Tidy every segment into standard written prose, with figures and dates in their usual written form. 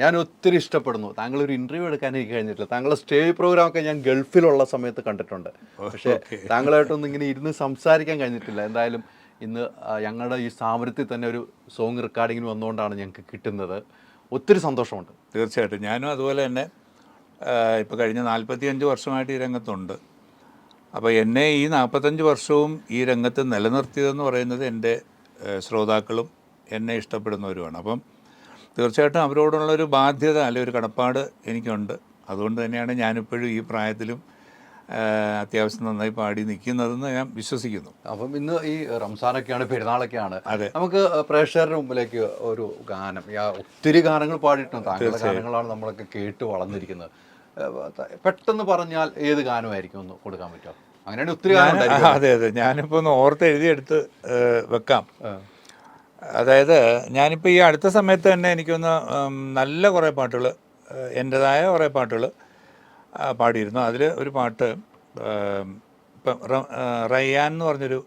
ഞാൻ ഒത്തിരി ഇഷ്ടപ്പെടുന്നു. താങ്കളൊരു ഇൻ്റർവ്യൂ എടുക്കാൻ എനിക്ക് കഴിഞ്ഞിട്ടില്ല. താങ്കളുടെ സ്റ്റേജ് പ്രോഗ്രാമൊക്കെ ഞാൻ ഗൾഫിലുള്ള സമയത്ത് കണ്ടിട്ടുണ്ട്. പക്ഷേ താങ്കളായിട്ടൊന്നും ഇങ്ങനെ ഇരുന്ന് സംസാരിക്കാൻ കഴിഞ്ഞിട്ടില്ല. എന്തായാലും ഇന്ന് ഞങ്ങളുടെ ഈ സ്ഥാപനത്തിൽ തന്നെ ഒരു സോങ് റെക്കോർഡിങ്ങിന് വന്നുകൊണ്ടാണ് ഞങ്ങൾക്ക് കിട്ടുന്നത്. ഒത്തിരി സന്തോഷമുണ്ട്. തീർച്ചയായിട്ടും ഞാനും അതുപോലെ തന്നെ ഇപ്പോൾ കഴിഞ്ഞ 45 വർഷമായിട്ട് ഈ രംഗത്തുണ്ട്. അപ്പോൾ എന്നെ ഈ 45 വർഷവും ഈ രംഗത്ത് നിലനിർത്തിയതെന്ന് പറയുന്നത് എൻ്റെ ശ്രോതാക്കളും എന്നെ ഇഷ്ടപ്പെടുന്നവരുമാണ്. അപ്പം തീർച്ചയായിട്ടും അവരോടുള്ളൊരു ബാധ്യത അല്ലെങ്കിൽ ഒരു കടപ്പാട് എനിക്കുണ്ട്. അതുകൊണ്ട് തന്നെയാണ് ഞാനിപ്പോഴും ഈ പ്രായത്തിലും അത്യാവശ്യം നന്നായി പാടി നിൽക്കുന്നതെന്ന് ഞാൻ വിശ്വസിക്കുന്നു. അപ്പം ഇന്ന് ഈ റംസാനൊക്കെയാണ്, പെരുന്നാളൊക്കെയാണ്. അതെ, നമുക്ക് പ്രേക്ഷകരുടെ മുമ്പിലേക്ക് ഒരു ഗാനം, ഒത്തിരി ഗാനങ്ങൾ പാടിയിട്ടുണ്ട്. താങ്കളുടെ ഗാനങ്ങളാണ് നമ്മളൊക്കെ കേട്ട് വളർന്നിരിക്കുന്നത്. പെട്ടെന്ന് പറഞ്ഞാൽ ഏത് ഗാനമായിരിക്കും ഒന്ന് കൊടുക്കാൻ പറ്റുമോ? അങ്ങനെയാണ് ഒത്തിരി ഗാനം. അതെ അതെ, ഞാനിപ്പോൾ ഒന്ന് ഓർത്ത് എഴുതിയെടുത്ത് വെക്കാം. അതായത് ഞാനിപ്പോൾ ഈ അടുത്ത സമയത്ത് തന്നെ എനിക്കൊന്ന് നല്ല കുറേ പാട്ടുകൾ, എൻ്റെതായ കുറേ പാട്ടുകൾ പാടിയിരുന്നു. അതിൽ ഒരു പാട്ട് ഇപ്പം റയ്യാൻ എന്ന് പറഞ്ഞൊരു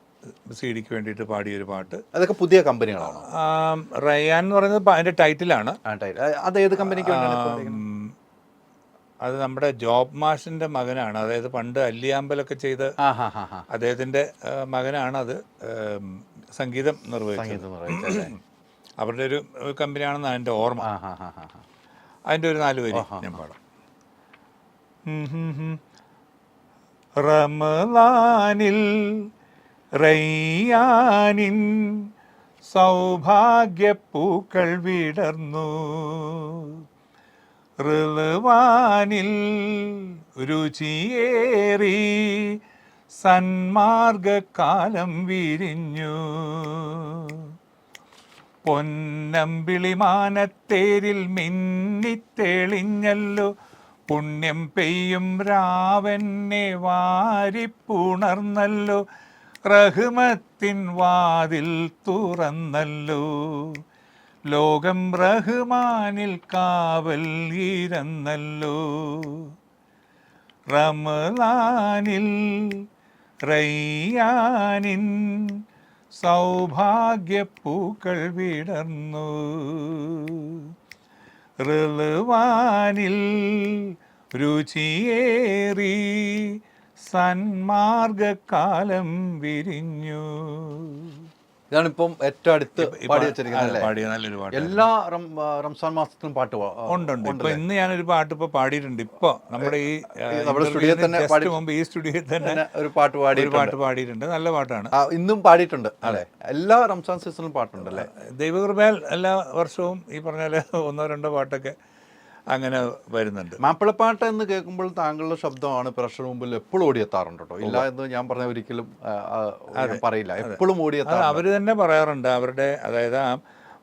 CD-ക്ക് വേണ്ടിയിട്ട് പാടിയൊരു പാട്ട്. അതൊക്കെ പുതിയ കമ്പനികളാണ്. റയ്യാൻ എന്ന് പറയുന്നത് അതിൻ്റെ ടൈറ്റിലാണ്. അത് ഏത് കമ്പനിക്ക്? അത് നമ്മുടെ ജോബ് മാഷിൻ്റെ മകനാണ്. അതായത് പണ്ട് അല്ലിയാമ്പലൊക്കെ ചെയ്ത് അദ്ദേഹത്തിൻ്റെ മകനാണ് അത് സംഗീതം നിർവഹിച്ചത്. അവരുടെ ഒരു കമ്പനിയാണെന്നാണ് എൻ്റെ ഓർമ്മ. അതിൻ്റെ ഒരു 4 വരി ഞാൻ പാടാം. റമളാനിൽ റയ്യാനിൻ സൗഭാഗ്യപ്പൂക്കൾ വിടർന്നു, ഋളുവാനിൽ രുചിയേറി സന്മാർഗകാലം വിരിഞ്ഞു, പൊന്നമ്പിളിമാനത്തേരിൽ മിന്നിത്തെളിഞ്ഞല്ലോ, പുണ്യം പെയ്യും രാവന്നെ വാരിപ്പുണർന്നല്ലോ, റഹ്മത്തിൻ വാതിൽ തുറന്നല്ലോ, ലോകം റഹ്മാനിൽ കാവൽ ഇരുന്നല്ലോ, റമളാനിൽ റയ്യാനിൻ സൗഭാഗ്യപ്പൂക്കൾ വിടർന്നു, ഋളുവാനിൽ രുചിയേറി സന്മാർഗകാലം വിരിഞ്ഞു. ഇതാണിപ്പം ഏറ്റവും അടുത്ത് പാടി വെച്ചിരിക്കുന്നത്. പാടിയ നല്ലൊരു പാട്ട്. എല്ലാ റംസാൻ മാസത്തിലും പാട്ട് ഉണ്ട്. ഇപ്പൊ ഇന്ന് ഞാനൊരു പാട്ട് ഇപ്പൊ പാടിയിട്ടുണ്ട്. ഇപ്പൊ നമ്മുടെ ഈ സ്റ്റുഡിയോയിൽ തന്നെ മുമ്പ് ഈ സ്റ്റുഡിയോയിൽ തന്നെ ഒരു പാട്ട് പാടിയിട്ടുണ്ട്. നല്ല പാട്ടാണ്. ഇന്നും പാടിയിട്ടുണ്ട്. അതെ, എല്ലാ റംസാൻ സീസണിലും പാട്ടുണ്ടല്ലേ? ദൈവകൃപയാൽ എല്ലാ വർഷവും ഈ പറഞ്ഞ പോലെ 1-2 പാട്ടൊക്കെ അങ്ങനെ വരുന്നുണ്ട്. മാപ്പിളപ്പാട്ട് എന്ന് കേൾക്കുമ്പോൾ താങ്കളുടെ ശബ്ദമാണ് പ്രേക്ഷകർ മുമ്പിൽ എപ്പോഴും ഓടിയെത്താറുണ്ട് കേട്ടോ. ഇല്ല എന്ന് ഞാൻ പറഞ്ഞ ഒരിക്കലും പറയില്ല, എപ്പോഴും ഓടിയെത്താറ്. അവർ തന്നെ പറയാറുണ്ട്, അവരുടെ അതായത് ആ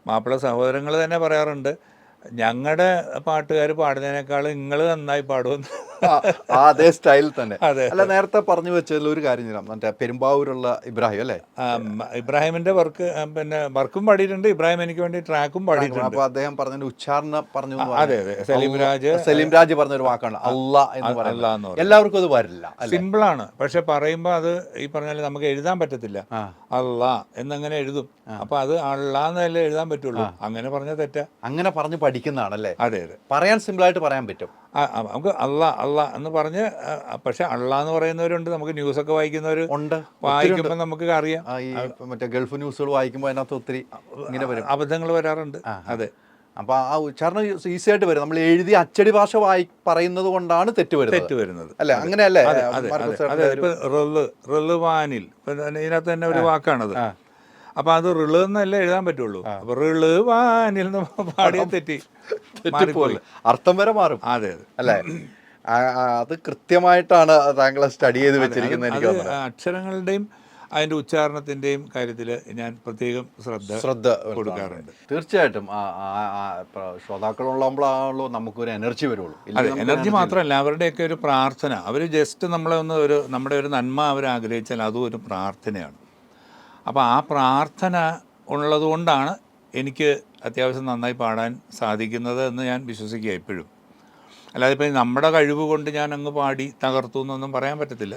മാപ്പിള സഹോദരങ്ങൾ തന്നെ പറയാറുണ്ട്, ഞങ്ങളുടെ പാട്ടുകാർ പാടുന്നതിനേക്കാളും നിങ്ങൾ നന്നായി പാടുമെന്ന്. അതേ സ്റ്റൈലിൽ തന്നെ. അല്ല, നേരത്തെ പറഞ്ഞു വെച്ചതിൽ ഒരു കാര്യം ചെയ്യാം. മറ്റേ പെരുമ്പാവൂരുള്ള ഇബ്രാഹിം അല്ലേ? ഇബ്രാഹിമിന്റെ വർക്കും പാടിയിട്ടുണ്ട്. ഇബ്രാഹിം എനിക്ക് വേണ്ടി ട്രാക്കും പാടിയിട്ടുണ്ട്. അപ്പൊ അദ്ദേഹം പറഞ്ഞ ഉച്ചാരണം പറഞ്ഞു. അതെ അതെ, സലീം രാജ് പറഞ്ഞൊരു വാക്കാണ് അല്ലാ എന്ന് പറയുന്നത്. എല്ലാവർക്കും അത് വരില്ല, സിമ്പിളാണ്. പക്ഷെ പറയുമ്പോ അത് ഈ പറഞ്ഞാൽ നമുക്ക് എഴുതാൻ പറ്റത്തില്ല. അല്ലാ എന്നങ്ങനെ എഴുതും. അപ്പൊ അത് അള്ളാന്നല്ലേ എഴുതാൻ പറ്റുള്ളൂ. അങ്ങനെ പറഞ്ഞ തെറ്റാ. അങ്ങനെ പറഞ്ഞു പഠിക്കുന്നതാണല്ലേ? അതെ അതെ, പറയാൻ സിമ്പിളായിട്ട് പറയാൻ പറ്റും. നമുക്ക് അള്ളാ എന്ന് പറഞ്ഞ്. പക്ഷെ അള്ളാ എന്ന് പറയുന്നവരുണ്ട്, നമുക്ക് ന്യൂസൊക്കെ വായിക്കുന്നവർ ഉണ്ട്. വായിക്കുമ്പോൾ നമുക്ക് അറിയാം. ഈ മറ്റേ ഗൾഫ് ന്യൂസുകൾ വായിക്കുമ്പോൾ അതിനകത്ത് ഒത്തിരി ഇങ്ങനെ വരും, അബദ്ധങ്ങൾ വരാറുണ്ട്. അതെ, അപ്പൊ ആ ഉച്ചാരണം ഈസി ആയിട്ട് വരും. നമ്മൾ എഴുതി അച്ചടി ഭാഷ പറയുന്നത് കൊണ്ടാണ് തെറ്റ് വരുന്നത് അല്ലെ? അങ്ങനെയല്ലേ? ഋളുവാനിൽ ഇതിനകത്ത് തന്നെ ഒരു വാക്കാണത്. അപ്പൊ അത് ഋള് എന്നല്ലേ എഴുതാൻ പറ്റുള്ളൂ. അപ്പൊ ഋളുവാനിൽ പാടിയ തെറ്റിപ്പോയി, അർത്ഥം വരെ മാറും. അതെ അല്ലേ? അത് കൃത്യമായിട്ടാണ് താങ്കളെ സ്റ്റഡി ചെയ്ത് വെച്ചിരിക്കുന്നത്. എനിക്ക് അക്ഷരങ്ങളുടെയും അതിൻ്റെ ഉച്ചാരണത്തിൻ്റെയും കാര്യത്തിൽ ഞാൻ പ്രത്യേകം ശ്രദ്ധ കൊടുക്കാറുണ്ട്. തീർച്ചയായിട്ടും ശ്രോതാക്കളുള്ളപ്പോഴാണല്ലോ നമുക്കൊരു എനർജി വരുള്ളൂ. അതെ, എനർജി മാത്രമല്ല, അവരുടെയൊക്കെ ഒരു പ്രാർത്ഥന. അവർ ജസ്റ്റ് നമ്മളെ ഒന്ന് നമ്മുടെ ഒരു നന്മ അവർ ആഗ്രഹിച്ചാൽ അതും ഒരു പ്രാർത്ഥനയാണ്. അപ്പോൾ ആ പ്രാർത്ഥന ഉള്ളതുകൊണ്ടാണ് എനിക്ക് അത്യാവശ്യം നന്നായി പാടാൻ സാധിക്കുന്നത് എന്ന് ഞാൻ വിശ്വസിക്കുക എപ്പോഴും. അല്ലാതെ ഇപ്പം നമ്മുടെ കഴിവ് കൊണ്ട് ഞാൻ അങ്ങ് പാടി തകർത്തു എന്നൊന്നും പറയാൻ പറ്റത്തില്ല.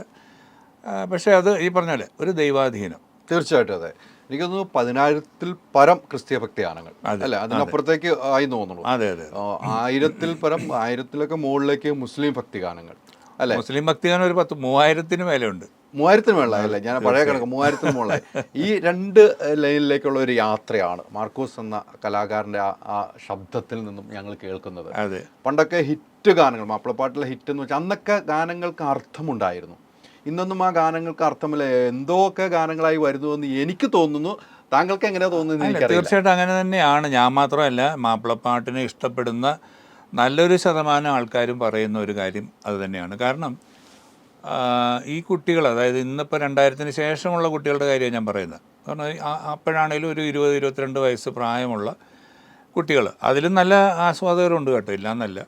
പക്ഷേ അത് ഈ പറഞ്ഞ പോലെ ഒരു ദൈവാധീനം. തീർച്ചയായിട്ടും. അതെ, എനിക്ക് തോന്നുന്നു 10,000-ൽ പരം ക്രിസ്തീയ ഭക്തിഗാനങ്ങൾ അല്ലേ, അതിനപ്പുറത്തേക്ക് ആയി തോന്നുന്നു. അതെ അതെ 1000-ൽ പരം, 1000-ലൊക്കെ മുകളിലേക്ക് മുസ്ലിം ഭക്തിഗാനങ്ങൾ അല്ലേ. മുസ്ലിം ഭക്തിഗാനം ഒരു 3000-ന് മേലെയുണ്ട്. 3000-ന് മേളായല്ലേ, ഞാൻ പഴയ കണക്ക് 3000-ന് മുകളിലായി. ഈ രണ്ട് ലൈനിലേക്കുള്ള ഒരു യാത്രയാണ് മാർക്കോസ് എന്ന കലാകാരൻ്റെ ആ ശബ്ദത്തിൽ നിന്നും ഞങ്ങൾ കേൾക്കുന്നത്. അതെ, പണ്ടൊക്കെ ഹിറ്റ് ഗാനങ്ങൾ, മാപ്പിളപ്പാട്ടിലെ ഹിറ്റ് എന്ന് വെച്ചാൽ അന്നൊക്കെ ഗാനങ്ങൾക്ക് അർത്ഥമുണ്ടായിരുന്നു. ഇന്നൊന്നും ആ ഗാനങ്ങൾക്ക് അർത്ഥമില്ല, എന്തോ ഒക്കെ ഗാനങ്ങളായി വരുന്നുവെന്ന് എനിക്ക് തോന്നുന്നു. താങ്കൾക്ക് എങ്ങനെയാണ് തോന്നുന്നത് എനിക്കറിയില്ല. തീർച്ചയായിട്ടും അങ്ങനെ തന്നെയാണ്. ഞാൻ മാത്രമല്ല, മാപ്പിളപ്പാട്ടിനെ ഇഷ്ടപ്പെടുന്ന നല്ലൊരു ശതമാനം ആൾക്കാരും പറയുന്ന ഒരു കാര്യം അത് തന്നെയാണ്. കാരണം ഈ കുട്ടികൾ, അതായത് ഇന്നിപ്പോൾ 2000-ന് ശേഷമുള്ള കുട്ടികളുടെ കാര്യമാണ് ഞാൻ പറയുന്നത്. കാരണം അപ്പോഴാണേലും ഒരു 20-22 വയസ്സ് പ്രായമുള്ള കുട്ടികൾ, അതിലും നല്ല ആസ്വാദകരുണ്ട് കേട്ടോ, ഇല്ല എന്നല്ല.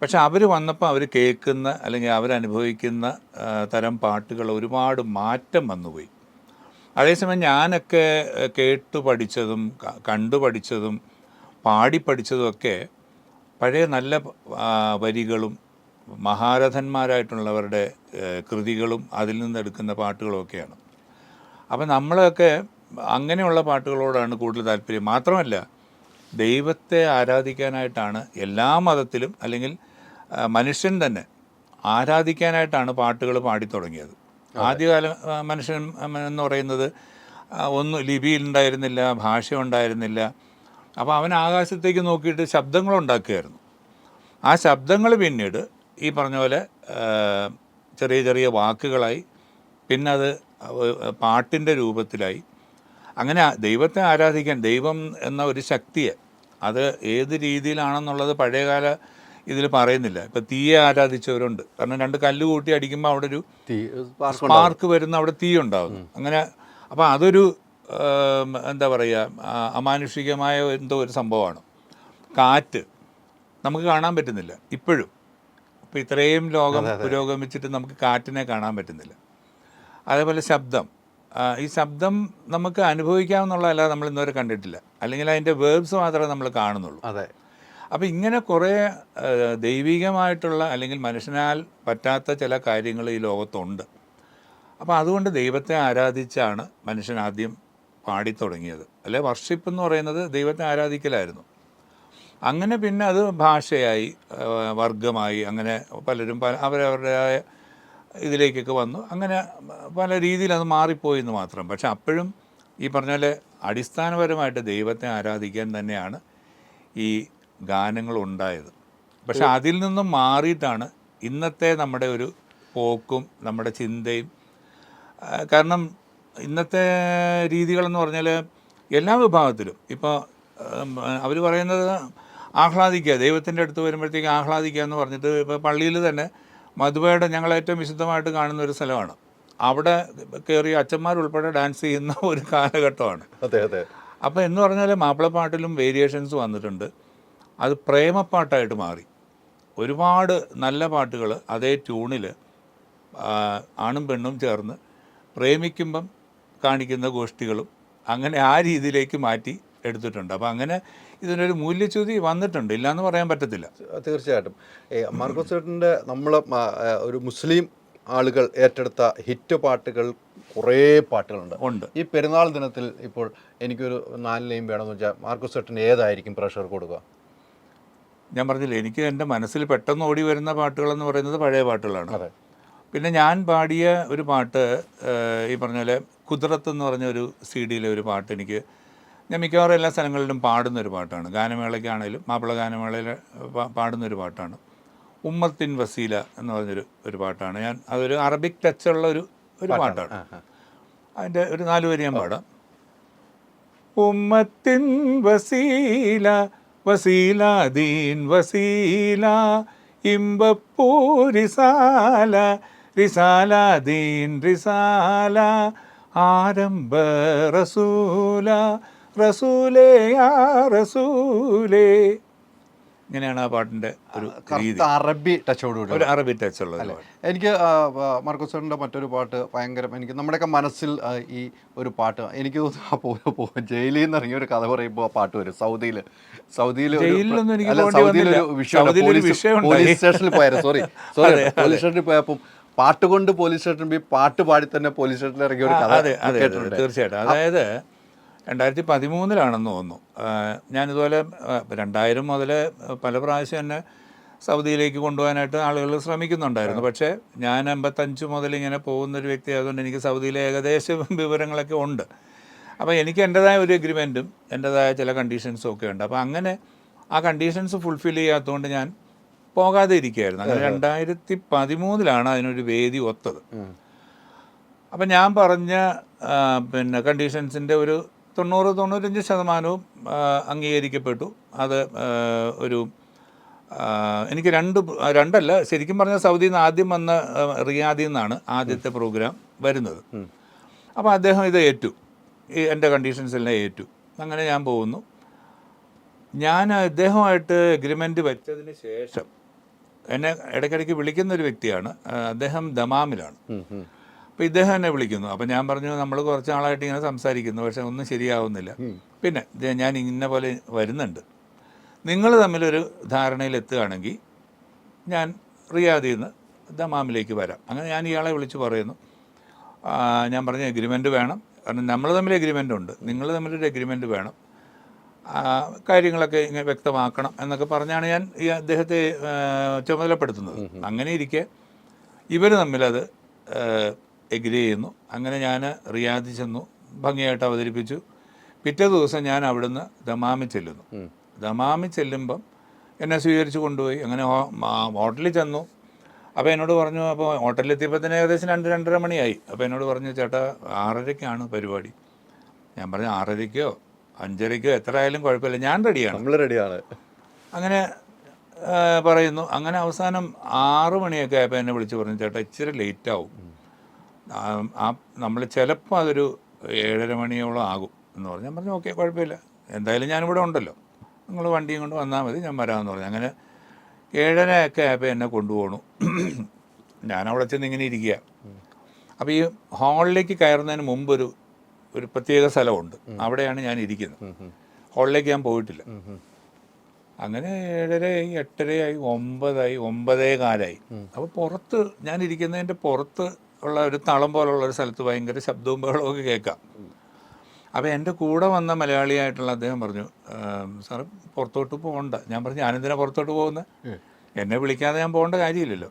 പക്ഷെ അവർ വന്നപ്പോൾ അവർ കേൾക്കുന്ന അല്ലെങ്കിൽ അവരനുഭവിക്കുന്ന തരം പാട്ടുകൾ ഒരുപാട് മാറ്റം വന്നുപോയി. അതേസമയം ഞാനൊക്കെ കേട്ടു പഠിച്ചതും കണ്ടു പഠിച്ചതും പാടി പഠിച്ചതുമൊക്കെ പഴയ നല്ല വരികളും മഹാരഥന്മാരായിട്ടുള്ളവരുടെ കൃതികളും അതിൽ നിന്നെടുക്കുന്ന പാട്ടുകളുമൊക്കെയാണ്. അപ്പം നമ്മളൊക്കെ അങ്ങനെയുള്ള പാട്ടുകളോടാണ് കൂടുതൽ താല്പര്യം. മാത്രമല്ല, ദൈവത്തെ ആരാധിക്കാനായിട്ടാണ് എല്ലാ മതത്തിലും, അല്ലെങ്കിൽ മനുഷ്യൻ തന്നെ ആരാധിക്കാനായിട്ടാണ് പാട്ടുകൾ പാടിത്തുടങ്ങിയത്. ആദ്യകാല മനുഷ്യൻ എന്ന് പറയുന്നത് ഒന്നും ലിപിയിലുണ്ടായിരുന്നില്ല, ഭാഷ ഉണ്ടായിരുന്നില്ല. അപ്പോൾ അവൻ ആകാശത്തേക്ക് നോക്കിയിട്ട് ശബ്ദങ്ങളുണ്ടാക്കുകയായിരുന്നു. ആ ശബ്ദങ്ങൾ പിന്നീട് ഈ പറഞ്ഞ പോലെ ചെറിയ ചെറിയ വാക്കുകളായി, പിന്നെ അത് പാട്ടിൻ്റെ രൂപത്തിലായി. അങ്ങനെ ദൈവത്തെ ആരാധിക്കാൻ, ദൈവം എന്ന ഒരു ശക്തിയെ, അത് ഏത് രീതിയിലാണെന്നുള്ളത് പഴയകാല ഇതിൽ പറയുന്നില്ല. ഇപ്പം തീയെ ആരാധിച്ചവരുണ്ട്. കാരണം 2 കല്ല് കൂട്ടി അടിക്കുമ്പോൾ അവിടെ ഒരു സ്പാർക്ക് വരുന്ന, അവിടെ തീ ഉണ്ടാകുന്നു. അങ്ങനെ അപ്പോൾ അതൊരു എന്താ പറയുക, അമാനുഷികമായ എന്തോ ഒരു സംഭവമാണ്. കാറ്റ് നമുക്ക് കാണാൻ പറ്റുന്നില്ല ഇപ്പോഴും. ഇപ്പോൾ ഇത്രയും ലോകം പുരോഗമിച്ചിട്ട് നമുക്ക് കാറ്റിനെ കാണാൻ പറ്റുന്നില്ല. അതേപോലെ ശബ്ദം, ഈ ശബ്ദം നമുക്ക് അനുഭവിക്കാമെന്നുള്ളതല്ലാതെ നമ്മൾ ഇന്നുവരെ കണ്ടിട്ടില്ല, അല്ലെങ്കിൽ അതിൻ്റെ വേർബ്സ് മാത്രമേ നമ്മൾ കാണുന്നുള്ളൂ. അതെ. അപ്പോൾ ഇങ്ങനെ കുറേ ദൈവികമായിട്ടുള്ള അല്ലെങ്കിൽ മനുഷ്യനാൽ പറ്റാത്ത ചില കാര്യങ്ങൾ ഈ ലോകത്തുണ്ട്. അപ്പോൾ അതുകൊണ്ട് ദൈവത്തെ ആരാധിച്ചാണ് മനുഷ്യൻ ആദ്യം പാടിത്തുടങ്ങിയത്. അല്ലെ, വർഷിപ്പ് എന്ന് പറയുന്നത് ദൈവത്തെ ആരാധിക്കലായിരുന്നു. അങ്ങനെ പിന്നെ അത് ഭാഷയായി, വർഗമായി, അങ്ങനെ പലരും അവരവരുടേതായ ഇതിലേക്കൊക്കെ വന്നു. അങ്ങനെ പല രീതിയിൽ അത് മാറിപ്പോയി എന്ന് മാത്രം. പക്ഷെ അപ്പോഴും ഈ പറഞ്ഞ പോലെ അടിസ്ഥാനപരമായിട്ട് ദൈവത്തെ ആരാധിക്കാൻ തന്നെയാണ് ഈ ഗാനങ്ങൾ ഉണ്ടായത്. പക്ഷെ അതിൽ നിന്നും മാറിയിട്ടാണ് ഇന്നത്തെ നമ്മുടെ ഒരു പോക്കും നമ്മുടെ ചിന്തയും. കാരണം ഇന്നത്തെ രീതികളെന്ന് പറഞ്ഞാൽ എല്ലാ വിഭാഗത്തിലും ഇപ്പോൾ അവർ പറയുന്നത് ആഹ്ലാദിക്കുക, ദൈവത്തിൻ്റെ അടുത്ത് വരുമ്പോഴത്തേക്ക് ആഹ്ലാദിക്കുക എന്ന് പറഞ്ഞിട്ട്, ഇപ്പോൾ പള്ളിയിൽ തന്നെ മധുബയുടെ ഞങ്ങളേറ്റവും വിശുദ്ധമായിട്ട് കാണുന്ന ഒരു സ്ഥലമാണ്. അവിടെ കയറി അച്ഛന്മാരുൾപ്പെടെ ഡാൻസ് ചെയ്യുന്ന ഒരു കാലഘട്ടമാണ്. അതെ അതെ. അപ്പോൾ എന്ന് പറഞ്ഞാൽ മാപ്പിളപ്പാട്ടിലും വേരിയേഷൻസ് വന്നിട്ടുണ്ട്. അത് പ്രേമപ്പാട്ടായിട്ട് മാറി. ഒരുപാട് നല്ല പാട്ടുകൾ അതേ ട്യൂണിൽ ആണും പെണ്ണും ചേർന്ന് പ്രേമിക്കുമ്പം കാണിക്കുന്ന ഗോഷ്ഠികളും അങ്ങനെ ആ രീതിയിലേക്ക് മാറ്റി എടുത്തിട്ടുണ്ട്. അപ്പോൾ അങ്ങനെ ഇതിനൊരു മൂല്യച്യുതി വന്നിട്ടുണ്ട്, ഇല്ലയെന്ന് പറയാൻ പറ്റത്തില്ല. തീർച്ചയായിട്ടും. മാർക്കോസ് ചേട്ടൻ്റെ നമ്മൾ ഒരു മുസ്ലിം ആളുകൾ ഏറ്റെടുത്ത ഹിറ്റ് പാട്ടുകൾ കുറേ പാട്ടുകളുണ്ട്. ഈ പെരുന്നാൾ ദിനത്തിൽ ഇപ്പോൾ എനിക്കൊരു 4 ലൈൻ വേണമെന്ന് വെച്ചാൽ മാർക്കോസ് ചേട്ടൻ ഏതായിരിക്കും പ്രഷർ കൊടുക്കുക? ഞാൻ പറഞ്ഞില്ലേ, എനിക്ക് എൻ്റെ മനസ്സിൽ പെട്ടെന്ന് ഓടി വരുന്ന പാട്ടുകളെന്ന് പറയുന്നത് പഴയ പാട്ടുകളാണ്. അതെ. പിന്നെ ഞാൻ പാടിയ ഒരു പാട്ട് ഈ പറഞ്ഞ പോലെ കുതിരത്ത് എന്ന് പറഞ്ഞ ഒരു CD-യിലെ ഒരു പാട്ട് ഞാൻ മിക്കവാറും എല്ലാ സ്ഥലങ്ങളിലും പാടുന്നൊരു പാട്ടാണ്. ഗാനമേളയ്ക്കാണേലും മാപ്പിള ഗാനമേളയിൽ പാടുന്നൊരു പാട്ടാണ്. ഉമ്മത്തിൻ വസീല എന്ന് പറഞ്ഞൊരു പാട്ടാണ്. അതൊരു അറബിക് ടച്ചുള്ള ഒരു പാട്ടാണ്. അതിൻ്റെ ഒരു 4 വരി ഞാൻ പാടാം. ഉമ്മത്തിൻ വസീല വസീല ദീൻ വസീല ഇമ്പപ്പൂ റിസാല റിസാല ദീൻ റിസാല ആരംഭ റസൂല റസൂലേ യാ റസൂലേ. ഇങ്ങനെയാണ് ആ പാട്ടിൻ്റെ ഒരു രീതി. അറബി ടച്ചോടുകൂടി, ഒരു അറബി ടച്ചുള്ളത്. എനിക്ക് മാർക്കോസ് ചേട്ടൻ്റെ മറ്റൊരു പാട്ട് ഭയങ്കര, എനിക്ക് നമ്മുടെയൊക്കെ മനസ്സിൽ ഈ ഒരു പാട്ട് എനിക്ക് തോന്നുന്നു ജയിലിൽ നിന്ന് ഇറങ്ങിയ ഒരു കഥ പറയുമ്പോൾ ആ പാട്ട് വരും. സൗദിയിൽ പോലീസ് സ്റ്റേഷനിൽ പോയായിരുന്നു. സോറി പോലീസ് സ്റ്റേഷനിൽ പോയപ്പം പാട്ട് കൊണ്ട് പോലീസ് സ്റ്റേഷനിൽ പോയി പാട്ട് പാടി തന്നെ പോലീസ് സ്റ്റേഷനിൽ ഇറങ്ങിയ ഒരു കഥ. തീർച്ചയായിട്ടും. അതായത് 2013 തോന്നുന്നു. ഞാനിതുപോലെ 2000 മുതൽ പല പ്രാവശ്യം എന്നെ സൗദിയിലേക്ക് കൊണ്ടുപോകാനായിട്ട് ആളുകൾ ശ്രമിക്കുന്നുണ്ടായിരുന്നു. പക്ഷേ ഞാൻ 55 മുതൽ ഇങ്ങനെ പോകുന്നൊരു വ്യക്തി ആയതുകൊണ്ട് എനിക്ക് സൗദിയിലെ ഏകദേശ വിവരങ്ങളൊക്കെ ഉണ്ട്. അപ്പോൾ എനിക്ക് എൻ്റെതായ ഒരു എഗ്രിമെൻറ്റും എൻ്റെതായ ചില കണ്ടീഷൻസും ഒക്കെ ഉണ്ട്. അപ്പോൾ അങ്ങനെ ആ കണ്ടീഷൻസ് ഫുൾഫിൽ ചെയ്യാത്തതുകൊണ്ട് ഞാൻ പോകാതെ ഇരിക്കുകയായിരുന്നു. അങ്ങനെ 2013 അതിനൊരു വേദി ഒത്തത്. അപ്പം ഞാൻ പറഞ്ഞ പിന്നെ കണ്ടീഷൻസിൻ്റെ ഒരു 90-95% അംഗീകരിക്കപ്പെട്ടു. അത് ഒരു എനിക്ക് രണ്ടല്ല, ശരിക്കും പറഞ്ഞാൽ സൗദിയിൽ നിന്ന് ആദ്യം വന്ന റിയാദിൽ നിന്നാണ് ആദ്യത്തെ പ്രോഗ്രാം വരുന്നത്. അപ്പോൾ അദ്ദേഹം ഇത് ഏറ്റു, എൻ്റെ കണ്ടീഷൻസ് എല്ലാം ഏറ്റു. അങ്ങനെ ഞാൻ പോകുന്നു. ഞാൻ അദ്ദേഹമായിട്ട് എഗ്രിമെൻ്റ് വെച്ചതിന് ശേഷം എന്നെ ഇടയ്ക്കിടയ്ക്ക് വിളിക്കുന്നൊരു വ്യക്തിയാണ്. അദ്ദേഹം ദമാമിലാണ്. അപ്പോൾ ഇദ്ദേഹം എന്നെ വിളിക്കുന്നു. അപ്പോൾ ഞാൻ പറഞ്ഞു, നമ്മൾ കുറച്ച് നാളായിട്ട് ഇങ്ങനെ സംസാരിക്കുന്നു, പക്ഷേ ഒന്നും ശരിയാവുന്നില്ല. പിന്നെ ഞാൻ ഇന്ന പോലെ വരുന്നുണ്ട്, നിങ്ങൾ തമ്മിലൊരു ധാരണയിലെത്തുകയാണെങ്കിൽ ഞാൻ റിയാദിൽ നിന്ന് ദമാമിലേക്ക് വരാം. അങ്ങനെ ഞാൻ ഇയാളെ വിളിച്ച് പറയുന്നു. ഞാൻ പറഞ്ഞ എഗ്രിമെൻറ്റ് വേണം, കാരണം നമ്മൾ തമ്മിൽ എഗ്രിമെൻ്റ് ഉണ്ട്, നിങ്ങൾ തമ്മിലൊരു എഗ്രിമെൻറ്റ് വേണം, കാര്യങ്ങളൊക്കെ ഇങ്ങനെ വ്യക്തമാക്കണം എന്നൊക്കെ പറഞ്ഞാണ് ഞാൻ ഈ അദ്ദേഹത്തെ ചുമതലപ്പെടുത്തുന്നത്. അങ്ങനെ ഇരിക്കെ ഇവർ തമ്മിലത് എഗ്രി ചെയ്യുന്നു. അങ്ങനെ ഞാൻ റിയാദിൽ ചെന്നു, ഭംഗിയായിട്ട് അവതരിപ്പിച്ചു. പിറ്റേ ദിവസം ഞാൻ അവിടുന്ന് ദമാമിൽ ചെല്ലുന്നു. ദമാമിൽ ചെല്ലുമ്പം എന്നെ സ്വീകരിച്ച് കൊണ്ടുപോയി. അങ്ങനെ ഹോട്ടലിൽ ചെന്നു. അപ്പോൾ എന്നോട് പറഞ്ഞു, അപ്പോൾ ഹോട്ടലിലെത്തിയപ്പോൾ തന്നെ ഏകദേശം 2-2:30 മണിയായി. അപ്പോൾ എന്നോട് പറഞ്ഞു, ചേട്ടാ 6:30-ക്കാണ് പരിപാടി. ഞാൻ പറഞ്ഞു 6:30-ക്കോ 5:30-ക്കോ എത്ര ആയാലും കുഴപ്പമില്ല, ഞാൻ റെഡിയാണ്, നമ്മൾ റെഡിയാണ്. അങ്ങനെ പറയുന്നു. അങ്ങനെ അവസാനം 6 മണിയൊക്കെ ആയപ്പോൾ എന്നെ വിളിച്ച് പറഞ്ഞു, ചേട്ടാ ഇച്ചിരി ലേറ്റാവും, നമ്മൾ ചിലപ്പോൾ അതൊരു 7:30 മണിയോളം ആകും എന്ന് പറഞ്ഞു. ഞാൻ പറഞ്ഞു ഓക്കെ, കുഴപ്പമില്ല, എന്തായാലും ഞാനിവിടെ ഉണ്ടല്ലോ, നിങ്ങൾ വണ്ടിയും കൊണ്ട് വന്നാൽ മതി, ഞാൻ വരാമെന്ന് പറഞ്ഞു. അങ്ങനെ 7:30 ഒക്കെ ആയപ്പോൾ എന്നെ കൊണ്ടുപോകണു. ഞാനവിടെ ചെന്ന് ഇങ്ങനെ ഇരിക്കുക. അപ്പോൾ ഈ ഹാളിലേക്ക് കയറുന്നതിന് മുമ്പ് ഒരു പ്രത്യേക സ്ഥലമുണ്ട്, അവിടെയാണ് ഞാൻ ഇരിക്കുന്നത്. ഹാളിലേക്ക് ഞാൻ പോയിട്ടില്ല. അങ്ങനെ 7:30-ആയി, 8:30-ആയി, 9:00-ആയി, 9:15-ആയി. അപ്പോൾ പുറത്ത് ഞാൻ ഇരിക്കുന്നതിൻ്റെ പുറത്ത് ഉള്ള ഒരു തളം പോലുള്ള ഒരു സ്ഥലത്ത് ഭയങ്കര ശബ്ദവും ബഹളമൊക്കെ കേൾക്കാം. അപ്പോൾ എൻ്റെ കൂടെ വന്ന മലയാളിയായിട്ടുള്ള അദ്ദേഹം പറഞ്ഞു, സാറ് പുറത്തോട്ട് പോകണ്ട. ഞാൻ പറഞ്ഞു, ഞാനെന്തിനാണ് പുറത്തോട്ട് പോകുന്നത്, എന്നെ വിളിക്കാതെ ഞാൻ പോകേണ്ട കാര്യമില്ലല്ലോ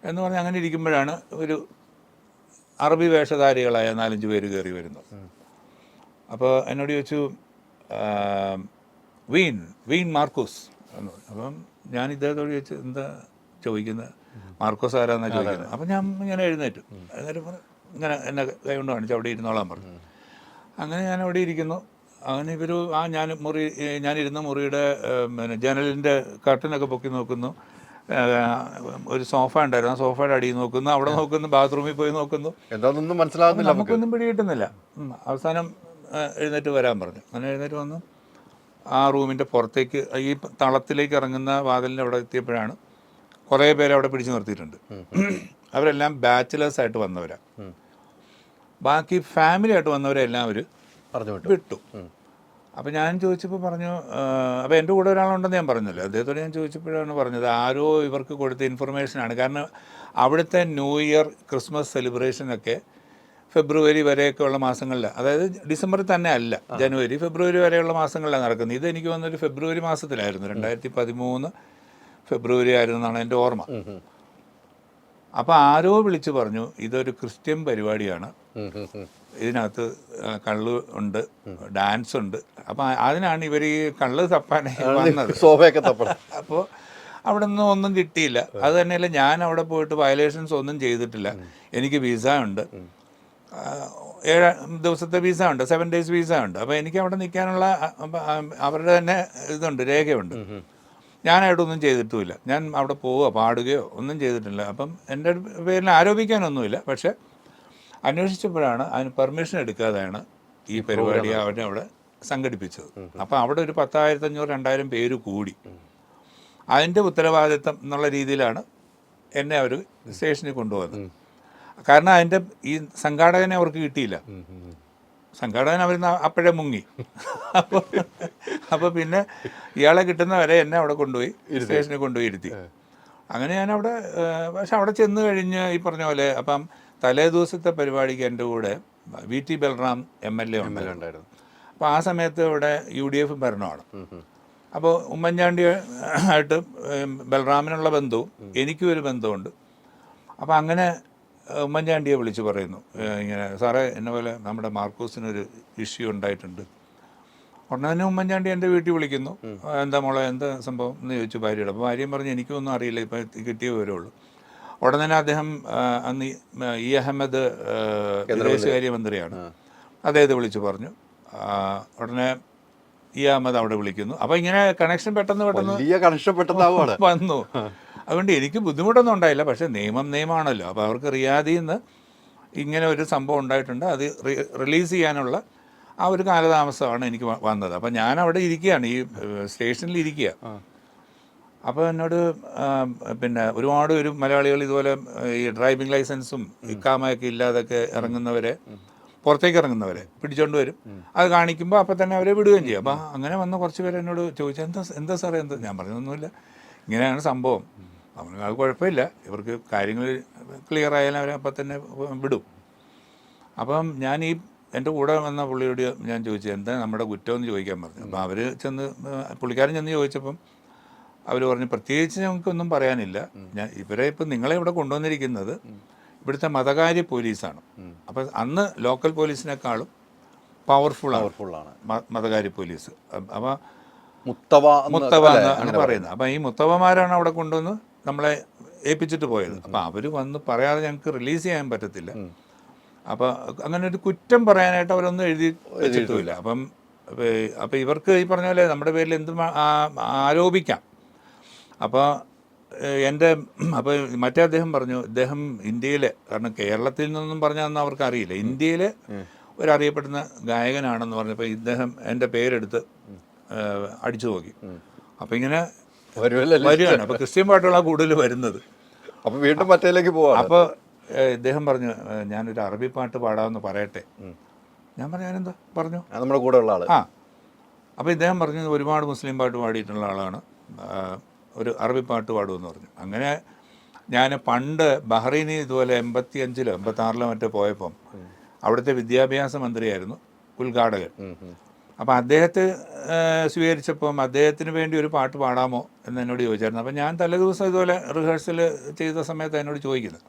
എന്ന് പറഞ്ഞ് അങ്ങനെ ഇരിക്കുമ്പോഴാണ് ഒരു അറബി വേഷധാരികളായ 4-5 പേര് കയറി വരുന്നു. അപ്പോൾ എന്നോട് ചോദിച്ചു, വീൻ മാർക്കോസ് എന്ന് പറഞ്ഞു. അപ്പം ഞാൻ ഇദ്ദേഹത്തോട് ചോദിച്ചു, എന്താ ചോദിക്കുന്നത്, മാർക്കോസ് ആരാന്നാണ് ചോദിക്കുന്നത്. അപ്പം ഞാൻ ഇങ്ങനെ എഴുന്നേറ്റ് ഇങ്ങനെ എന്നെ കൈ കൊണ്ട് കാണിച്ചു അവിടെ ഇരുന്നോളാൻ പറഞ്ഞു. അങ്ങനെ ഞാൻ അവിടെ ഇരിക്കുന്നു. അങ്ങനെ ഇവർ ഞാനിരുന്ന മുറിയുടെ പിന്നെ ജനലിൻ്റെ കർട്ടനൊക്കെ പൊക്കി നോക്കുന്നു. ഒരു സോഫ ഉണ്ടായിരുന്നു, ആ സോഫയുടെ അടിയിൽ നോക്കുന്നു, അവിടെ നോക്കുന്നു, ബാത്റൂമിൽ പോയി നോക്കുന്നു, എന്താണെന്നൊന്നും മനസ്സിലാകുന്നില്ല, നമുക്കൊന്നും പിടികിട്ടുന്നില്ല. അവസാനം എഴുന്നേറ്റ് വരാൻ പറഞ്ഞു. അങ്ങനെ എഴുന്നേറ്റ് വന്നു. ആ റൂമിൻ്റെ പുറത്തേക്ക് ഈ തളത്തിലേക്ക് ഇറങ്ങുന്ന വാതിലിൻ്റെ അവിടെ എത്തിയപ്പോഴാണ് കുറേ പേരെ അവിടെ പിടിച്ചു നിർത്തിയിട്ടുണ്ട്. അവരെല്ലാം ബാച്ചിലേഴ്സായിട്ട് വന്നവരാണ്. ബാക്കി ഫാമിലി ആയിട്ട് വന്നവരെല്ലാം അവർ വിട്ടു. അപ്പോൾ ഞാൻ ചോദിച്ചപ്പോൾ പറഞ്ഞു, അപ്പോൾ എൻ്റെ കൂടെ ഒരാളുണ്ടെന്ന് ഞാൻ പറഞ്ഞല്ലോ, അദ്ദേഹത്തോട് ഞാൻ ചോദിച്ചപ്പോഴാണ് പറഞ്ഞത്, ആരോ ഇവർക്ക് കൊടുത്ത ഇൻഫർമേഷനാണ്. കാരണം അവിടുത്തെ ന്യൂ ഇയർ ക്രിസ്മസ് സെലിബ്രേഷനൊക്കെ ഫെബ്രുവരി വരെയൊക്കെ ഉള്ള മാസങ്ങളിലാണ്, അതായത് ഡിസംബറിൽ തന്നെ അല്ല, ജനുവരി ഫെബ്രുവരി വരെയുള്ള മാസങ്ങളിലാണ് നടക്കുന്നത്. ഇത് എനിക്ക് വന്നൊരു ഫെബ്രുവരി മാസത്തിലായിരുന്നു, 2013 ഫെബ്രുവരി ആയിരുന്നു എന്നാണ് എൻ്റെ ഓർമ്മ. അപ്പോൾ ആരോ വിളിച്ചു പറഞ്ഞു, ഇതൊരു ക്രിസ്ത്യൻ പരിപാടിയാണ്, ഇതിനകത്ത് കള്ള് ഉണ്ട്, ഡാൻസ് ഉണ്ട്. അപ്പം അതിനാണ് ഇവർ ഈ കള്ള് തപ്പാനായി വന്നത്. അപ്പോൾ അവിടെ നിന്ന് ഒന്നും കിട്ടിയില്ല. അത് തന്നെയല്ല, ഞാൻ അവിടെ പോയിട്ട് വയലേഷൻസ് ഒന്നും ചെയ്തിട്ടില്ല. എനിക്ക് വിസ ഉണ്ട്, 7 ദിവസത്തെ വിസ ഉണ്ട്, 7 days വിസ ഉണ്ട്. അപ്പോൾ എനിക്ക് അവിടെ നിൽക്കാനുള്ള അവരുടെ തന്നെ ഇതുണ്ട്, രേഖയുണ്ട്. ഞാനായിട്ടൊന്നും ചെയ്തിട്ടുമില്ല. ഞാൻ അവിടെ പോവുകയോ പാടുകയോ ഒന്നും ചെയ്തിട്ടില്ല. അപ്പം എൻ്റെ പേരിൽ ആരോപിക്കാനൊന്നുമില്ല. പക്ഷേ അന്വേഷിച്ചപ്പോഴാണ് അതിന് പെർമിഷൻ എടുക്കാതെയാണ് ഈ പരിപാടി അവിടെ സംഘടിപ്പിച്ചത്. അപ്പോൾ അവിടെ ഒരു 10,500-2,000 പേര് കൂടി. അതിൻ്റെ ഉത്തരവാദിത്തം എന്നുള്ള രീതിയിലാണ് എന്നെ അവർ സ്റ്റേഷനിൽ കൊണ്ടുപോകുന്നത്. കാരണം അതിൻ്റെ ഈ സംഘാടകനെ അവർക്ക് കിട്ടിയില്ല. സംഘാടകൻ അവർ അപ്പോഴേ മുങ്ങി. അപ്പോൾ പിന്നെ ഇയാളെ കിട്ടുന്നവരെ എന്നെ അവിടെ കൊണ്ടുപോയി സ്റ്റേഷനിൽ കൊണ്ടുപോയി ഇരുത്തി. അങ്ങനെ ഞാനവിടെ, പക്ഷെ അവിടെ ചെന്ന് കഴിഞ്ഞ് ഈ പറഞ്ഞ പോലെ, അപ്പം തലേ ദിവസത്തെ പരിപാടിക്ക് എൻ്റെ കൂടെ VT ബൽറാം MLA ഉണ്ടായിരുന്നു. അപ്പോൾ ആ സമയത്ത് ഇവിടെ UDF ഭരണമാണ്. അപ്പോൾ ഉമ്മൻചാണ്ടി ആയിട്ട് ബലറാമിനുള്ള ബന്ധവും എനിക്കും ഒരു ബന്ധമുണ്ട്. അപ്പോൾ അങ്ങനെ ഉമ്മൻചാണ്ടിയെ വിളിച്ച് പറയുന്നു, ഇങ്ങനെ സാറേ എന്നെ പോലെ നമ്മുടെ മാർക്കോസിനൊരു ഇഷ്യൂ ഉണ്ടായിട്ടുണ്ട്. ഉടനെ തന്നെ ഉമ്മൻചാണ്ടി എൻ്റെ വീട്ടിൽ വിളിക്കുന്നു. എന്താ മോളെ എന്താ സംഭവം എന്ന് ചോദിച്ചു ഭാര്യയോട്. അപ്പോൾ ഭാര്യയും പറഞ്ഞു എനിക്കൊന്നും അറിയില്ല, ഇപ്പോൾ കിട്ടിയേ വരുള്ളൂ. ഉടനെ തന്നെ അദ്ദേഹം അന്ന് ഇ അഹമ്മദ് വിദേശകാര്യമന്ത്രിയാണ്, അദ്ദേഹത്തെ വിളിച്ച് പറഞ്ഞു. ഉടനെ ഇ അഹമ്മദ് അവിടെ വിളിക്കുന്നു. അപ്പോൾ ഇങ്ങനെ കണക്ഷൻ പെട്ടെന്ന് വന്നു. അതുകൊണ്ട് എനിക്ക് ബുദ്ധിമുട്ടൊന്നും ഉണ്ടായില്ല. പക്ഷേ നിയമമാണല്ലോ. അപ്പോൾ അവർക്ക് റിയാദിൽ നിന്ന് ഇങ്ങനെ ഒരു സംഭവം ഉണ്ടായിട്ടുണ്ട്, അത് റിലീസ് ചെയ്യാനുള്ള ആ ഒരു കാലതാമസമാണ് എനിക്ക് വന്നത്. അപ്പോൾ ഞാൻ അവിടെ ഇരിക്കുകയാണ്, ഈ സ്റ്റേഷനിൽ ഇരിക്കുക. അപ്പോൾ എന്നോട് പിന്നെ ഒരുപാട് ഒരു മലയാളികൾ ഇതുപോലെ ഈ ഡ്രൈവിംഗ് ലൈസൻസും ഇക്കാമയൊക്കെ ഇല്ലാതൊക്കെ ഇറങ്ങുന്നവരെ, പുറത്തേക്ക് ഇറങ്ങുന്നവരെ പിടിച്ചോണ്ട് വരും. അത് കാണിക്കുമ്പോൾ അപ്പോൾ തന്നെ അവരെ വിടുകയും ചെയ്യും. അപ്പോൾ അങ്ങനെ വന്ന കുറച്ച് പേര് എന്നോട് ചോദിച്ചു, എന്താ സാറേ എന്താ? ഞാൻ പറഞ്ഞൊന്നുമില്ല, ഇങ്ങനെയാണ് സംഭവം. അവർക്ക് അത് കുഴപ്പമില്ല, ഇവർക്ക് കാര്യങ്ങൾ ക്ലിയർ ആയാലും അവരെ അപ്പം തന്നെ വിടും. അപ്പം ഞാൻ ഈ എൻ്റെ കൂടെ വന്ന പുള്ളിയോട് ഞാൻ ചോദിച്ചു എന്താ നമ്മുടെ കുറ്റമെന്ന് ചോദിക്കാൻ പറഞ്ഞു. അപ്പോൾ അവർ പുള്ളിക്കാരൻ ചെന്ന് ചോദിച്ചപ്പം അവർ പറഞ്ഞു പ്രത്യേകിച്ച് ഞങ്ങൾക്കൊന്നും പറയാനില്ല, ഇവരെ ഇപ്പം നിങ്ങളെ ഇവിടെ കൊണ്ടുവന്നിരിക്കുന്നത് ഇവിടുത്തെ മതകാര്യ പോലീസാണ്. അപ്പം അന്ന് ലോക്കൽ പോലീസിനേക്കാളും പവർഫുള്ളാണ് മതകാര്യ പോലീസ്. അപ്പോൾ മുത്തവ എന്നാണ് പറയുന്നത്. അപ്പം ഈ മുത്തവമാരാണ് അവിടെ കൊണ്ടുവന്ന് നമ്മളെ ഏൽപ്പിച്ചിട്ട് പോയത്. അപ്പം അവർ വന്ന് പറയാതെ ഞങ്ങൾക്ക് റിലീസ് ചെയ്യാൻ പറ്റത്തില്ല. അപ്പോൾ അങ്ങനെ ഒരു കുറ്റം പറയാനായിട്ട് അവരൊന്നും എഴുതി വെച്ചിട്ടുമില്ല. അപ്പം ഇവർക്ക് ഈ പറഞ്ഞ പോലെ നമ്മുടെ പേരിൽ എന്തും ആരോപിക്കാം. അപ്പോൾ മറ്റേ അദ്ദേഹം പറഞ്ഞു, ഇദ്ദേഹം ഇന്ത്യയിൽ, കാരണം കേരളത്തിൽ നിന്നൊന്നും പറഞ്ഞാൽ അവർക്ക് അറിയില്ല, ഇന്ത്യയിൽ ഒരറിയപ്പെടുന്ന ഗായകനാണെന്ന് പറഞ്ഞപ്പോൾ ഇദ്ദേഹം എൻ്റെ പേരെടുത്ത് അടിച്ചു നോക്കി. അപ്പോൾ ഇങ്ങനെ വരികയാണ്. അപ്പോൾ ക്രിസ്ത്യൻ പാട്ടുകളാണ് കൂടുതൽ വരുന്നത്. അപ്പോൾ വീണ്ടും മറ്റേലേക്ക് പോവാം. അപ്പോൾ ഇദ്ദേഹം പറഞ്ഞു ഞാനൊരു അറബി പാട്ട് പാടാമെന്ന് പറയട്ടെ. ഞാൻ പറഞ്ഞു ഞാനെന്താ പറഞ്ഞു, നമ്മുടെ കൂടെ ഉള്ള ആൾ. അപ്പോൾ ഇദ്ദേഹം പറഞ്ഞു ഒരുപാട് മുസ്ലിം പാട്ട് പാടിയിട്ടുള്ള ആളാണ്, ഒരു അറബി പാട്ട് പാടുമെന്ന് പറഞ്ഞു. അങ്ങനെ ഞാൻ പണ്ട് ബഹ്റൈനിൽ ഇതുപോലെ 85-ലോ 86-ലോ മറ്റോ പോയപ്പം അവിടുത്തെ വിദ്യാഭ്യാസ മന്ത്രിയായിരുന്നു ഉദ്ഘാടകൻ. അപ്പോൾ അദ്ദേഹത്തെ സ്വീകരിച്ചപ്പം അദ്ദേഹത്തിന് വേണ്ടി ഒരു പാട്ട് പാടാമോ എന്ന് എന്നോട് ചോദിച്ചായിരുന്നു. അപ്പോൾ ഞാൻ തലേദിവസം ഇതുപോലെ റിഹേഴ്സൽ ചെയ്ത സമയത്ത് എന്നോട് ചോദിക്കുന്നത്.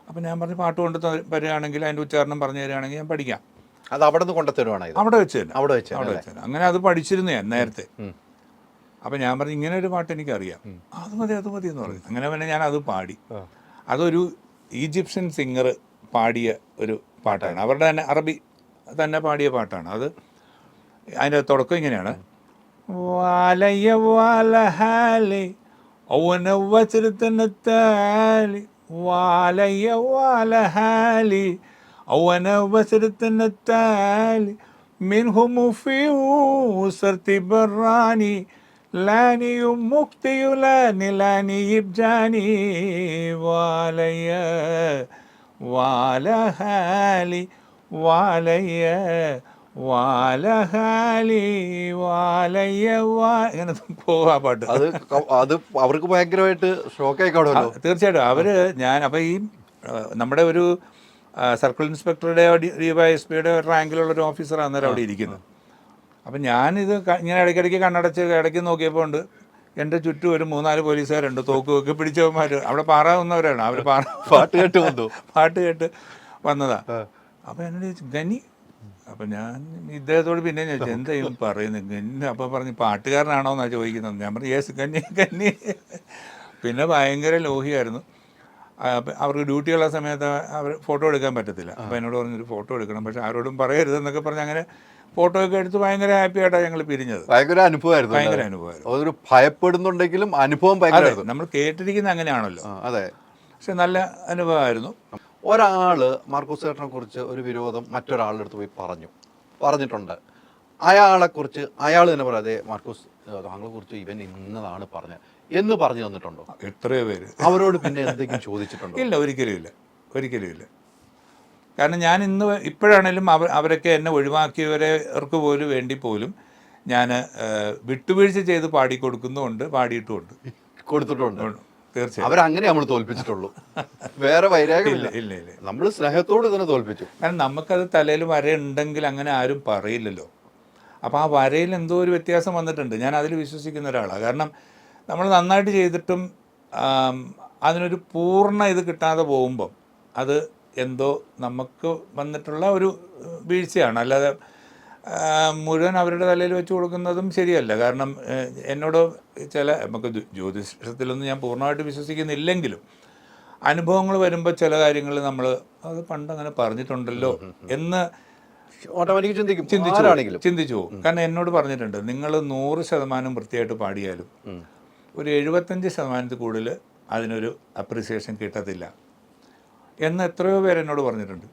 അപ്പോൾ ഞാൻ പറഞ്ഞു പാട്ട് കൊണ്ട് വരികയാണെങ്കിൽ അതിൻ്റെ ഉച്ചാരണം പറഞ്ഞു തരികയാണെങ്കിൽ ഞാൻ പഠിക്കാം. അത് അവിടെ നിന്ന് കൊണ്ടുത്തരുവാണ്? അവിടെ വെച്ച് തന്നെ. അങ്ങനെ അത് പഠിച്ചിരുന്നു ഞാൻ നേരത്തെ. അപ്പം ഞാൻ പറഞ്ഞു ഇങ്ങനെ ഒരു പാട്ട് എനിക്കറിയാം, അത് മതി എന്ന് പറഞ്ഞു. അങ്ങനെ പിന്നെ ഞാൻ അത് പാടി. അതൊരു ഈജിപ്ഷ്യൻ സിംഗർ പാടിയ ഒരു പാട്ടാണ്, അവരുടെ തന്നെ അറബി തന്നെ പാടിയ പാട്ടാണ്. അത് അതിൻ്റെ തുടക്കം ഇങ്ങനെയാണ്, വാലയ്യ വാലഹാലി ഔവനവസരത്തനത്താലി വാലയ്യ വാലഹാലി ഔവനവസരത്തനത്താലി മിൻഹുമു ഫീ ഉസർത്തി ബറാനി ലാനിയും മുക്തിയുലാനി ലാനി ഇബ്ജാനി വാലയ്യ വാലഹാലി വാലയ്യ വാലഹാലി വാലയ്യ ഇങ്ങനെ പോവാ പാട്ട്. അത് അവർക്ക് ഭയങ്കരമായിട്ട് ഷോക്കായിക്കാണല്ലോ. തീർച്ചയായിട്ടും അപ്പോൾ ഈ നമ്മുടെ ഒരു സർക്കിൾ ഇൻസ്പെക്ടറുടെ DYSPയുടെ റാങ്കിലുള്ളൊരു ഓഫീസറാണ് അന്നേരം അവിടെ ഇരിക്കുന്നത്. അപ്പം ഞാനിത് ഇങ്ങനെ ഇടയ്ക്കിടയ്ക്ക് കണ്ണടച്ച് ഇടയ്ക്ക് നോക്കിയപ്പോൾ ഉണ്ട് എൻ്റെ ചുറ്റും ഒരു 3-4 പോലീസുകാരുണ്ട്, തോക്കൊക്കെ പിടിച്ചവന്മാർ. അവിടെ പാറാവുന്നവരാണ് അവർ. പാട്ട് കേട്ട് വന്നതാ. അപ്പോൾ എന്നോട് ചോദിച്ചു ഗനി. അപ്പം ഞാൻ ഇദ്ദേഹത്തോട് പിന്നെ ചോദിച്ചു എന്താ ഇവൻ പറയുന്നത് ഗന്നി? അപ്പോൾ പറഞ്ഞ് പാട്ടുകാരനാണോ എന്നാണ് ചോദിക്കുന്നത്. ഞാൻ പറഞ്ഞു യേസ് ഗന്നി. പിന്നെ ഭയങ്കര ലോഹിയായിരുന്നു. അവർക്ക് ഡ്യൂട്ടിയുള്ള സമയത്ത് അവർ ഫോട്ടോ എടുക്കാൻ പറ്റത്തില്ല. അപ്പോൾ എന്നോട് പറഞ്ഞൊരു ഫോട്ടോ എടുക്കണം, പക്ഷെ ആരോടും പറയരുതെന്നൊക്കെ പറഞ്ഞ് അങ്ങനെ ഫോട്ടോ ഒക്കെ എടുത്ത് ഭയങ്കര ഹാപ്പി ആയിട്ടാണ് ഞങ്ങൾ പിരിഞ്ഞത്. ഭയങ്കര അനുഭവമായിരുന്നു. അതൊരു ഭയപ്പെടുന്നുണ്ടെങ്കിലും അനുഭവം നമ്മൾ കേട്ടിരിക്കുന്ന അങ്ങനെയാണല്ലോ. അതെ, പക്ഷെ നല്ല അനുഭവമായിരുന്നു. ഒരാള് മാർക്കോസ് ചേട്ടനെ കുറിച്ച് ഒരു വിരോധം മറ്റൊരാളുടെ അടുത്ത് പോയി പറഞ്ഞിട്ടുണ്ട്. അയാളെക്കുറിച്ച് അയാൾ തന്നെ പറയാതെ മാർക്കോസ് താങ്കളെ കുറിച്ച് ഇവൻ ഇന്നതാണ് പറഞ്ഞത് എന്ന് പറഞ്ഞു തന്നിട്ടുണ്ടോ? എത്രയോ പേര്. അവരോട് പിന്നെ എന്തെങ്കിലും ചോദിച്ചിട്ടുണ്ടോ? ഇല്ല, ഒരിക്കലും ഇല്ല. കാരണം ഞാൻ ഇപ്പോഴാണേലും അവരൊക്കെ എന്നെ ഒഴിവാക്കിയവർക്ക് പോലും വേണ്ടി പോലും ഞാൻ വിട്ടുവീഴ്ച ചെയ്ത് പാടിക്കൊടുക്കുന്നുമുണ്ട്, പാടിയിട്ടുമുണ്ട്, കൊടുത്തിട്ടുണ്ട്. തീർച്ചയായും അവരങ്ങനെ നമ്മൾ തോൽപ്പിച്ചിട്ടുള്ളൂ, വേറെ വൈരാഗ്യമില്ല. ഇല്ല. നമ്മൾ സ്നേഹത്തോട് തന്നെ തോൽപ്പിച്ചു. കാരണം നമുക്കത് തലയിൽ വരയുണ്ടെങ്കിൽ അങ്ങനെ ആരും പറയില്ലല്ലോ. അപ്പോൾ ആ വരയിൽ എന്തോ ഒരു വ്യത്യാസം വന്നിട്ടുണ്ട്. ഞാൻ അതിൽ വിശ്വസിക്കുന്ന ഒരാളാണ്. കാരണം നമ്മൾ നന്നായിട്ട് ചെയ്തിട്ടും അതിനൊരു പൂർണ്ണ ഇത് കിട്ടാതെ പോകുമ്പം അത് എന്തോ നമുക്ക് വന്നിട്ടുള്ള ഒരു വീഴ്ചയാണ്. അല്ലാതെ മുഴുവൻ അവരുടെ തലയിൽ വെച്ച് കൊടുക്കുന്നതും ശരിയല്ല. കാരണം എന്നോട് നമുക്ക് ജ്യോതിഷത്തിലൊന്നും ഞാൻ പൂർണ്ണമായിട്ട് വിശ്വസിക്കുന്നില്ലെങ്കിലും അനുഭവങ്ങൾ വരുമ്പോൾ ചില കാര്യങ്ങൾ നമ്മൾ അത് പണ്ടങ്ങനെ പറഞ്ഞിട്ടുണ്ടല്ലോ എന്ന് ഓട്ടോമാറ്റിക് ചിന്തിക്കും, ചിന്തിച്ചു പോകും. കാരണം എന്നോട് പറഞ്ഞിട്ടുണ്ട്, നിങ്ങൾ 100% വൃത്തിയായിട്ട് പാടിയാലും ഒരു 75% കൂടുതൽ അതിനൊരു അപ്രിസിയേഷൻ കിട്ടത്തില്ല എന്ന് എത്രയോ പേര് എന്നോട് പറഞ്ഞിട്ടുണ്ട്.